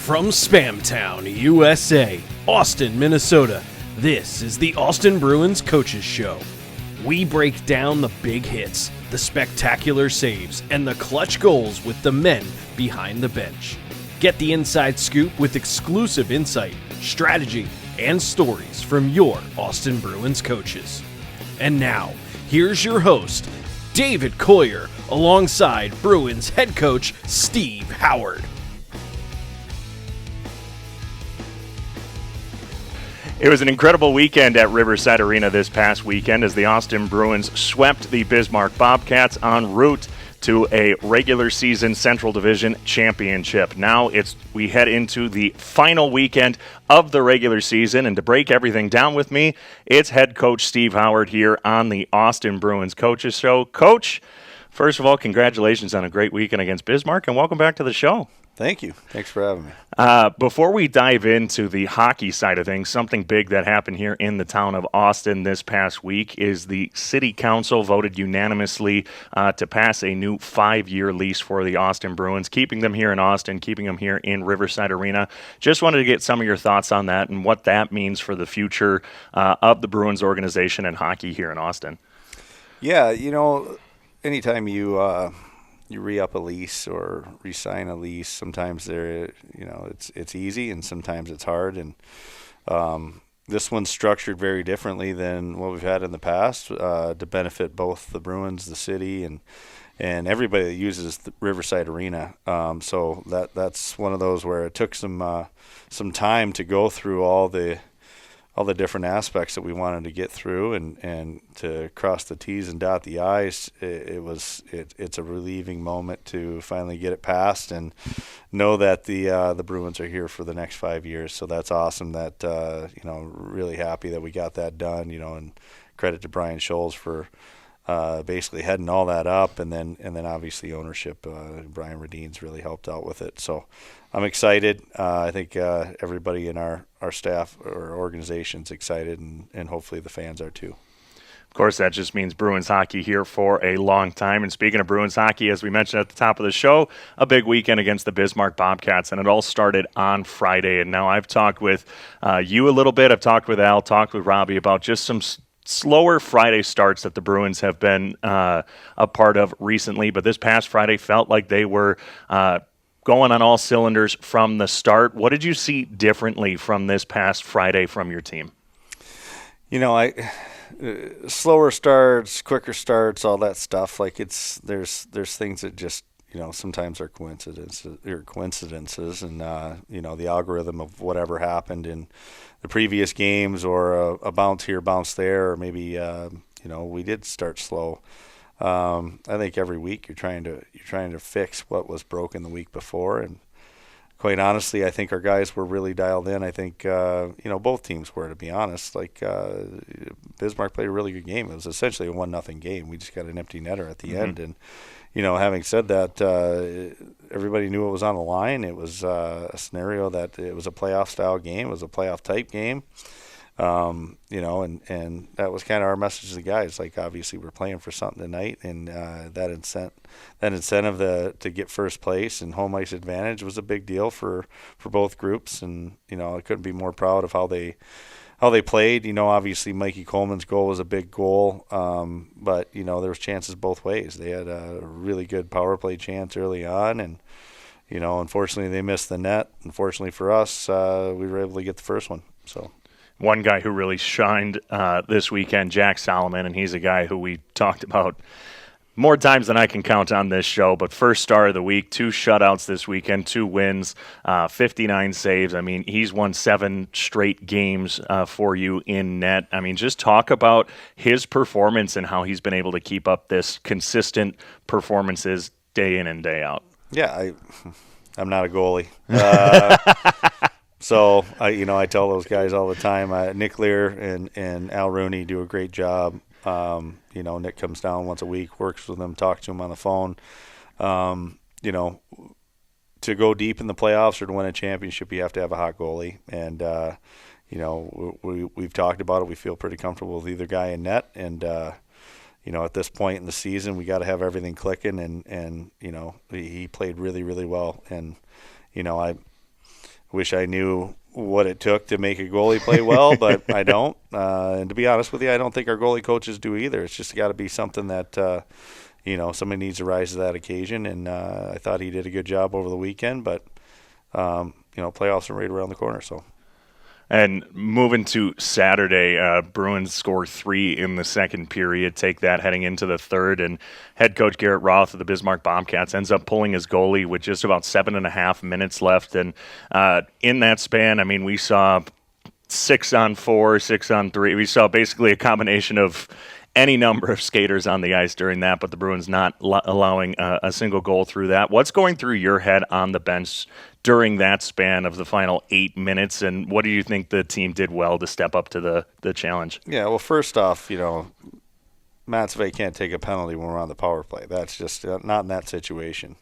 From Spamtown, USA, Austin, Minnesota, this is the Austin Bruins Coaches Show. We break down the big hits, the spectacular saves, and the clutch goals with the men behind the bench. Get the inside scoop with exclusive insight, strategy, and stories from your Austin Bruins coaches. And now, here's your host, David Coyer, alongside Bruins head coach Steve Howard. It was an incredible weekend at Riverside Arena this past weekend as the Austin Bruins swept the Bismarck Bobcats en route to a regular season Central Division championship. Now we head into the final weekend of the regular season, and to break everything down with me, it's head coach Steve Howard here on the Austin Bruins Coaches Show. Coach, first of all, congratulations on a great weekend against Bismarck, and welcome back to the show. Thank you. Thanks for having me. Before we dive into the hockey side of things, something big that happened here in the town of Austin this past week is the City Council voted unanimously to pass a new 5-year lease for the Austin Bruins, keeping them here in Austin, keeping them here in Riverside Arena. Just wanted to get some of your thoughts on that and what that means for the future of the Bruins organization and hockey here in Austin. Yeah, anytime you re-up a lease or re-sign a lease, sometimes it's easy and sometimes it's hard. And this one's structured very differently than what we've had in the past to benefit both the Bruins, the city, and everybody that uses the Riverside Arena. So that's one of those where it took some time to go through all the different aspects that we wanted to get through and to cross the T's and dot the I's. It's a relieving moment to finally get it passed and know that the Bruins are here for the next 5 years. So that's awesome. That really happy that we got that done. And credit to Brian Scholes for basically heading all that up, and then obviously ownership. Brian Radine's really helped out with it. So I'm excited. I think everybody in our staff or organization's excited, and hopefully the fans are too. Of course, that just means Bruins hockey here for a long time. And speaking of Bruins hockey, as we mentioned at the top of the show, a big weekend against the Bismarck Bobcats, and it all started on Friday. And now I've talked with you a little bit. I've talked with Al, talked with Robbie about just some slower Friday starts that the Bruins have been a part of recently. But this past Friday felt like they were going on all cylinders from the start. What did you see differently from this past Friday from your team? Slower starts, quicker starts, all that stuff. Like there's things that just sometimes are coincidences, and the algorithm of whatever happened in the previous games, or a bounce here, bounce there, or maybe we did start slow. I think every week you're trying to fix what was broken the week before, and quite honestly, I think our guys were really dialed in. I think both teams were, to be honest. Like Bismarck played a really good game. It was essentially a 1-0 game. We just got an empty netter at the end, and having said that, everybody knew it was on the line. It was a scenario that it was a playoff style game. It was a playoff type game. And that was kind of our message to the guys. Like, obviously we're playing for something tonight, and that incentive to get first place and home ice advantage was a big deal for both groups. And I couldn't be more proud of how they played. Obviously Mikey Coleman's goal was a big goal, but there was chances both ways. They had a really good power play chance early on, and unfortunately they missed the net. Unfortunately for us, we were able to get the first one. So. One guy who really shined this weekend, Jack Solomon, and he's a guy who we talked about more times than I can count on this show, but first star of the week, 2 shutouts this weekend, 2 wins, 59 saves. I mean, he's won 7 straight games for you in net. I mean, just talk about his performance and how he's been able to keep up this consistent performances day in and day out. Yeah, I'm not a goalie. So, I tell those guys all the time, Nick Lear and Al Rooney do a great job. Nick comes down once a week, works with them, talks to him on the phone. To go deep in the playoffs or to win a championship, you have to have a hot goalie. And, we've talked about it. We feel pretty comfortable with either guy in net. And, at this point in the season, we got to have everything clicking. And he played really, really well. And, wish I knew what it took to make a goalie play well, but I don't. And to be honest with you, I don't think our goalie coaches do either. It's just got to be something that, somebody needs to rise to that occasion. And I thought he did a good job over the weekend, but, playoffs are right around the corner, so. And moving to Saturday, Bruins score 3 in the second period, take that heading into the third, and head coach Garrett Roth of the Bismarck Bobcats ends up pulling his goalie with just about 7.5 minutes left. And in that span, I mean, we saw 6-on-4, 6-on-3. We saw basically a combination of any number of skaters on the ice during that, but the Bruins not allowing a single goal through that. What's going through your head on the bench during that span of the final 8 minutes, and what do you think the team did well to step up to the challenge? Yeah, well, first off, Matsvey can't take a penalty when we're on the power play. That's just not in that situation.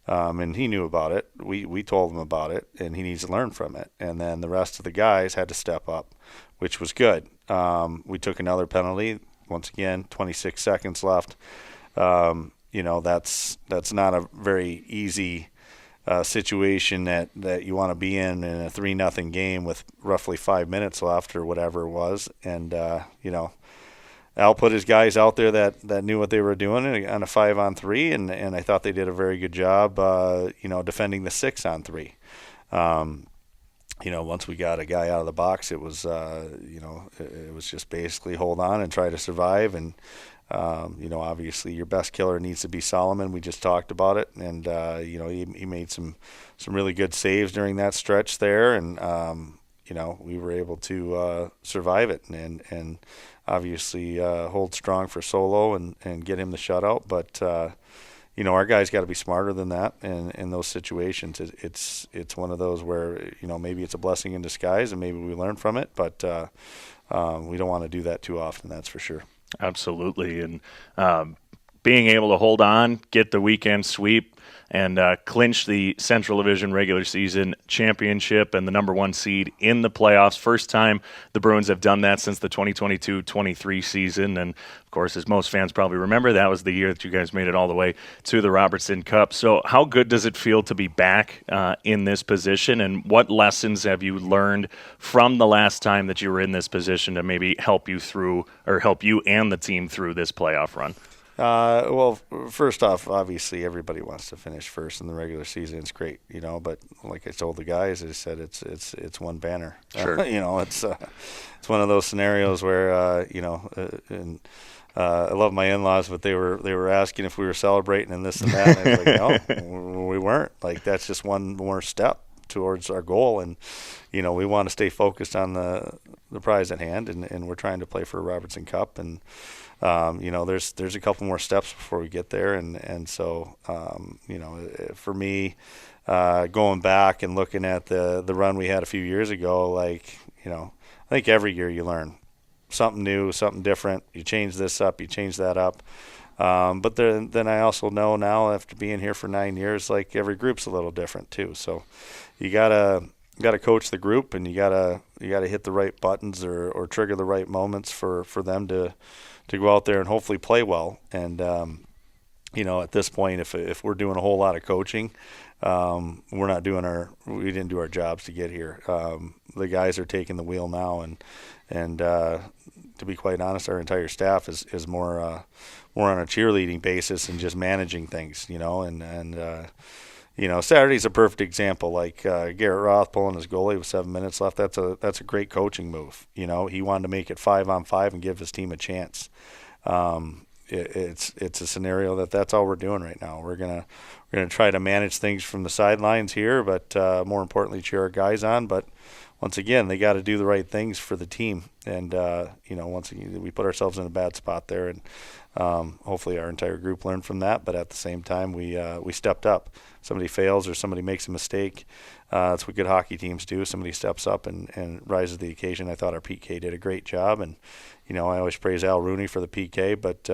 And he knew about it. We told him about it, and he needs to learn from it. And then the rest of the guys had to step up, which was good. We took another penalty. Once again, 26 seconds left. That's not a very easy situation that you want to be in a 3-0 game with roughly 5 minutes left or whatever it was. And, Al put his guys out there that knew what they were doing on a 5-on-3, and I thought they did a very good job, defending the 6-on-3. Once we got a guy out of the box, it was, it was just basically hold on and try to survive. And, obviously your best killer needs to be Solomon. We just talked about it. And, he made some really good saves during that stretch there. And, we were able to survive it and obviously hold strong for Solo and get him the shutout. But, our guys got to be smarter than that in those situations. It's one of those where, maybe it's a blessing in disguise and maybe we learn from it, but we don't want to do that too often, that's for sure. Absolutely. And being able to hold on, get the weekend sweep, and clinch the Central Division regular season championship and the number 1 seed in the playoffs. First time the Bruins have done that since the 2022-23 season. And, of course, as most fans probably remember, that was the year that you guys made it all the way to the Robertson Cup. So how good does it feel to be back in this position, and what lessons have you learned from the last time that you were in this position to maybe help you and the team through this playoff run? Well, first off, obviously everybody wants to finish first in the regular season. It's great, but like I told the guys, I said it's one banner. Sure. It's one of those scenarios where and I love my in-laws, but they were asking if we were celebrating and this and that. And I was like, no, we weren't. Like, that's just one more step towards our goal, and we want to stay focused on the prize at hand, and we're trying to play for a Robertson Cup, and there's a couple more steps before we get there, and so for me, going back and looking at the run we had a few years ago, I think every year you learn something new, something different. You change this up, you change that up. But then I also know now, after being here for 9 years, like, every group's a little different too. So you gotta coach the group, and you gotta hit the right buttons or trigger the right moments for them to go out there and hopefully play well. And at this point, if we're doing a whole lot of coaching, we didn't do our jobs to get here. The guys are taking the wheel now, and to be quite honest, our entire staff is more on a cheerleading basis and just managing things, Saturday's a perfect example. Like Garrett Roth pulling his goalie with 7 minutes left. That's a great coaching move. He wanted to make it 5-on-5 and give his team a chance. It's a scenario that's all we're doing right now. We're gonna try to manage things from the sidelines here, but more importantly, cheer our guys on. But once again, they got to do the right things for the team. And, once again, we put ourselves in a bad spot there. And hopefully our entire group learned from that. But at the same time, we stepped up. Somebody fails or somebody makes a mistake. That's what good hockey teams do. Somebody steps up and rises to the occasion. I thought our PK did a great job. And, I always praise Al Rooney for the PK. But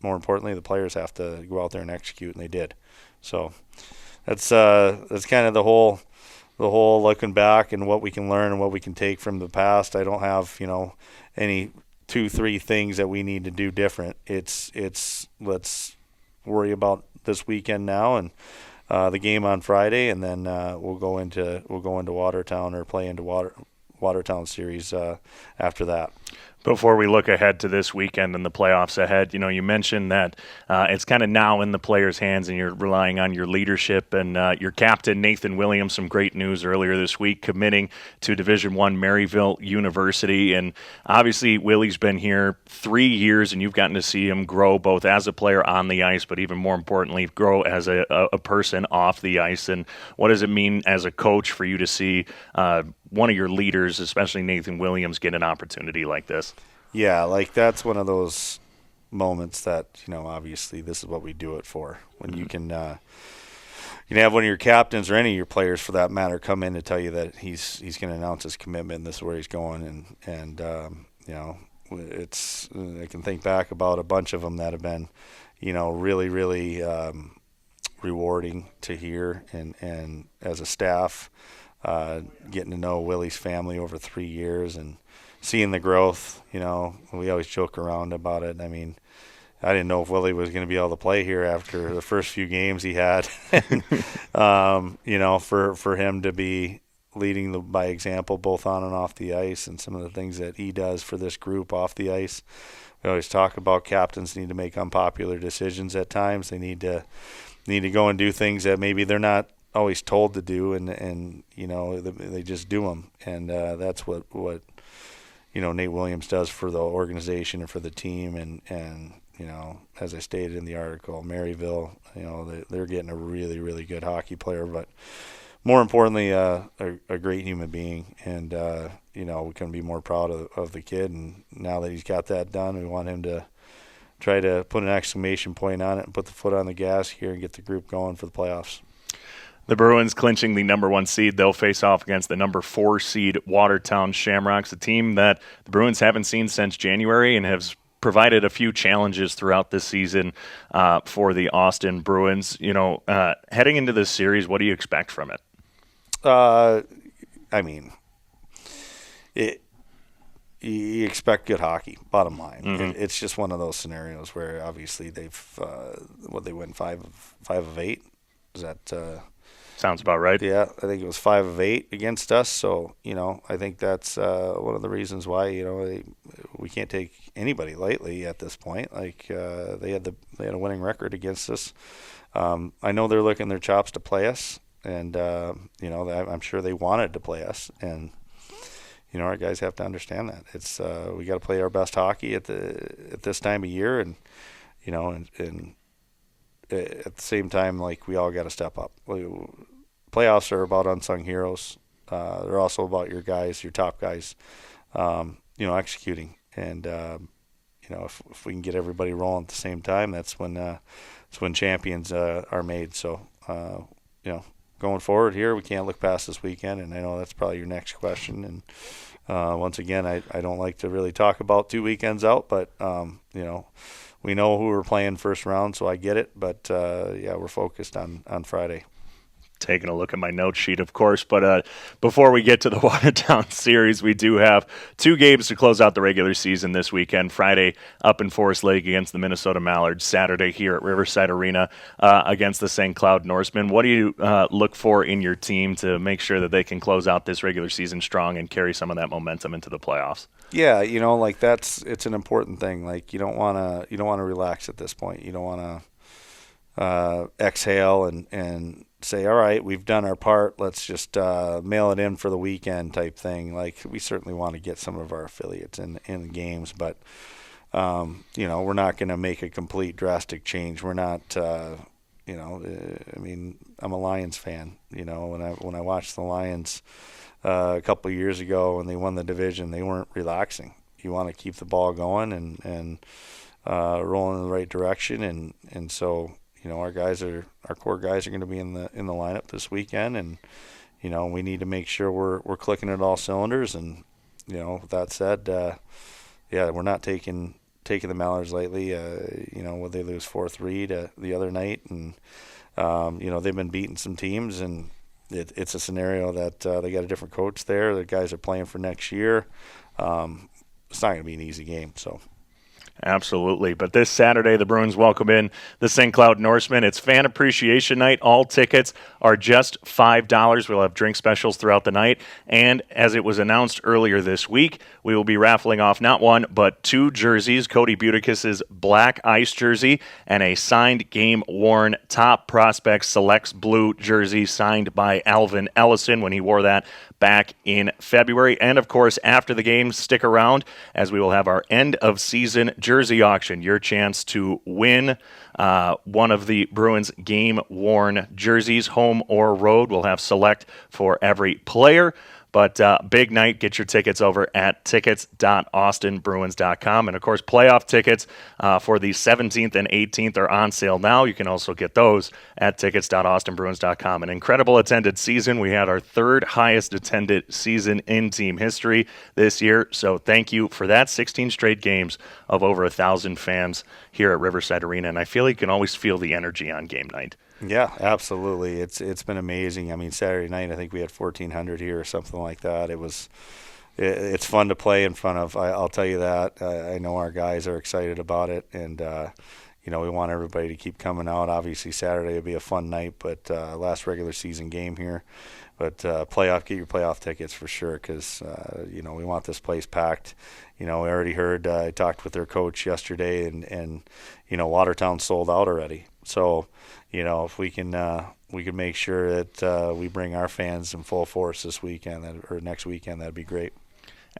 more importantly, the players have to go out there and execute, and they did. So that's kind of the whole looking back and what we can learn and what we can take from the past. I don't have, any 2-3 things that we need to do different. It's let's worry about this weekend now and the game on Friday, and then we'll go into Watertown or play into Watertown series after that. Before we look ahead to this weekend and the playoffs ahead, you mentioned that it's kind of now in the players' hands and you're relying on your leadership and your captain, Nathan Williams, some great news earlier this week, committing to Division I Maryville University. And obviously, Willie's been here 3 years and you've gotten to see him grow both as a player on the ice, but even more importantly, grow as a person off the ice. And what does it mean as a coach for you to see one of your leaders, especially Nathan Williams, get an opportunity like this? Yeah, like that's one of those moments that, obviously this is what we do it for. When you can have one of your captains or any of your players for that matter come in to tell you that he's going to announce his commitment and this is where he's going. And it's I can think back about a bunch of them that have been, really, really rewarding to hear. And as a staff, getting to know Willie's family over 3 years and seeing the growth, we always joke around about it. I mean, I didn't know if Willie was going to be able to play here after the first few games he had. For him to be leading by example both on and off the ice and some of the things that he does for this group off the ice. We always talk about captains need to make unpopular decisions at times. They need to go and do things that maybe they're not always told to do, and they just do them. And that's what Nate Williams does for the organization and for the team. And as I stated in the article, Maryville, they're getting a really, really good hockey player, but more importantly, a great human being. And, we couldn't be more proud of the kid. And now that he's got that done, we want him to try to put an exclamation point on it and put the foot on the gas here and get the group going for the playoffs. The Bruins clinching the number 1 seed. They'll face off against the number 4 seed Watertown Shamrocks, a team that the Bruins haven't seen since January and has provided a few challenges throughout this season for the Austin Bruins. Heading into this series, what do you expect from it? You expect good hockey, bottom line. Mm-hmm. It's just one of those scenarios where obviously they've they win 5 of 8. Is that sounds about right? Yeah, I think it was 5 of 8 against us. So I think that's one of the reasons why we can't take anybody lightly at this point. Like they had a winning record against us. I know they're licking their chops to play us, and I'm sure they wanted to play us. And our guys have to understand that it's we got to play our best hockey at this time of year, and and at the same time, like, we all got to step up. Playoffs are about unsung heroes. They're also about your guys, your top guys, executing. And if we can get everybody rolling at the same time, that's when champions are made. So going forward here, we can't look past this weekend. And I know that's probably your next question. And once again, I don't like to really talk about 2 weekends out, but we know who we're playing first round, so I get it. But, we're focused on Friday. Taking a look at my note sheet, of course. But before we get to the Watertown series, we do have 2 games to close out the regular season this weekend. Friday up in Forest Lake against the Minnesota Mallards. Saturday here at Riverside Arena against the St. Cloud Norsemen. What do you look for in your team to make sure that they can close out this regular season strong and carry some of that momentum into the playoffs? Yeah, it's an important thing. Like, you don't want to relax at this point. You don't want to exhale and say, all right, we've done our part, let's just mail it in for the weekend type thing. Like, we certainly want to get some of our affiliates in the games, but we're not going to make a complete drastic change. We're not I'm a Lions fan. When I watched the Lions a couple of years ago when they won the division, they weren't relaxing. You want to keep the ball going and rolling in the right direction, and so our core guys are going to be in the lineup this weekend, and we need to make sure we're clicking at all cylinders. And with that said, we're not taking the Mallards lightly. Would they lose 4-3 to the other night, and they've been beating some teams, and it's a scenario that they got a different coach there. The guys are playing for next year. It's not going to be an easy game. So. Absolutely. But this Saturday, the Bruins welcome in the St. Cloud Norsemen. It's Fan Appreciation Night. All tickets are just $5. We'll have drink specials throughout the night. And as it was announced earlier this week, we will be raffling off not one, but 2 jerseys, Cody Butticus's black ice jersey and a signed game-worn Top Prospects Selects blue jersey signed by Alvin Ellison when he wore that back in February. And, of course, after the game, stick around as we will have our end-of-season jersey auction. Your chance to win one of the Bruins game-worn jerseys, home or road. We'll have select for every player. But big night, get your tickets over at tickets.austinbruins.com. And, of course, playoff tickets for the 17th and 18th are on sale now. You can also get those at tickets.austinbruins.com. An incredible attended season. We had our 3rd highest attended season in team history this year. So thank you for that. 16 straight games of over 1,000 fans here at Riverside Arena. And I feel you can always feel the energy on game night. Yeah, absolutely. It's been amazing. I mean, Saturday night I think we had 1,400 here or something like that. It's fun to play in front of. I'll tell you that. I know our guys are excited about it, and we want everybody to keep coming out. Obviously, Saturday will be a fun night, but last regular season game here. But get your playoff tickets for sure, because we want this place packed. We already heard. I talked with their coach yesterday, and Watertown sold out already. So, if we can make sure that we bring our fans in full force this weekend or next weekend, that'd be great.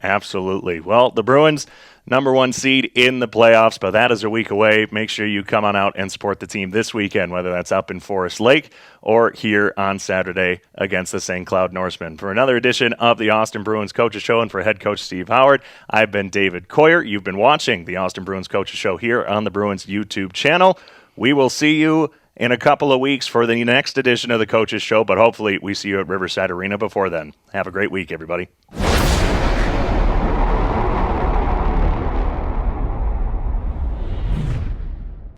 Absolutely. Well, the Bruins, #1 seed in the playoffs, but that is a week away. Make sure you come on out and support the team this weekend, whether that's up in Forest Lake or here on Saturday against the St. Cloud Norsemen. For another edition of the Austin Bruins Coaches Show and for head coach Steve Howard, I've been David Coyer. You've been watching the Austin Bruins Coaches Show here on the Bruins YouTube channel. We will see you in a couple of weeks for the next edition of the Coaches Show, but hopefully we see you at Riverside Arena before then. Have a great week, everybody.